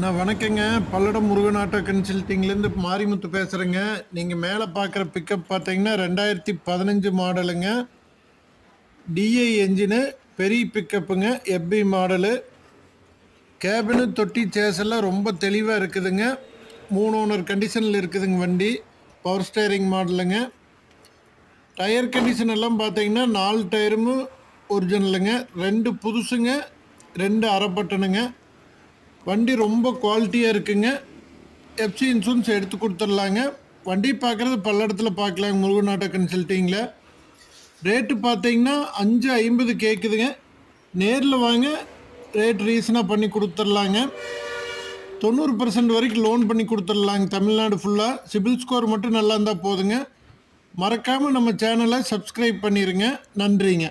நான் வணக்கங்க. பல்லடம் முருகன் ஆட்டோ கன்சல்டிங்லேருந்து மாரிமுத்து பேசுகிறேங்க. நீங்கள் மேலே பார்க்குற பிக்கப் பார்த்தீங்கன்னா 2015 மாடலுங்க. டிஐ என்ஜினு, பெரிய பிக்கப்புங்க, எஃப்பி மாடலு. கேபினு, தொட்டி, சேஸெல்லாம் ரொம்ப தெளிவாக இருக்குதுங்க. 3 ஓனர் கண்டிஷனில் இருக்குதுங்க வண்டி. பவர் ஸ்டேரிங் மாடலுங்க. டயர் கண்டிஷன் எல்லாம் பார்த்தீங்கன்னா 4 டயரும் ஒரிஜினலுங்க. 2 புதுசுங்க, 2 அரை பட்டனுங்க. வண்டி ரொம்ப குவாலிட்டியாக இருக்குங்க. எஃப்சி இன்சூரன்ஸ் எடுத்து கொடுத்துடலாங்க. வண்டி பார்க்குறது பல்லடத்தில் பார்க்கலாங்க முருகன் ஆட்டோ கன்சல்ட்டிங்கில். ரேட்டு பார்த்தீங்கன்னா 5.50 கேட்குதுங்க. நேரில் வாங்க, ரேட் ரீசனாக பண்ணி கொடுத்துடலாங்க. 90% வரைக்கும் லோன் பண்ணி கொடுத்துடலாங்க தமிழ்நாடு ஃபுல்லாக. சிபில் ஸ்கோர் மட்டும் நல்லா இருந்தால் போதுங்க. மறக்காமல் நம்ம சேனலை சப்ஸ்கிரைப் பண்ணிடுங்க. நன்றிங்க.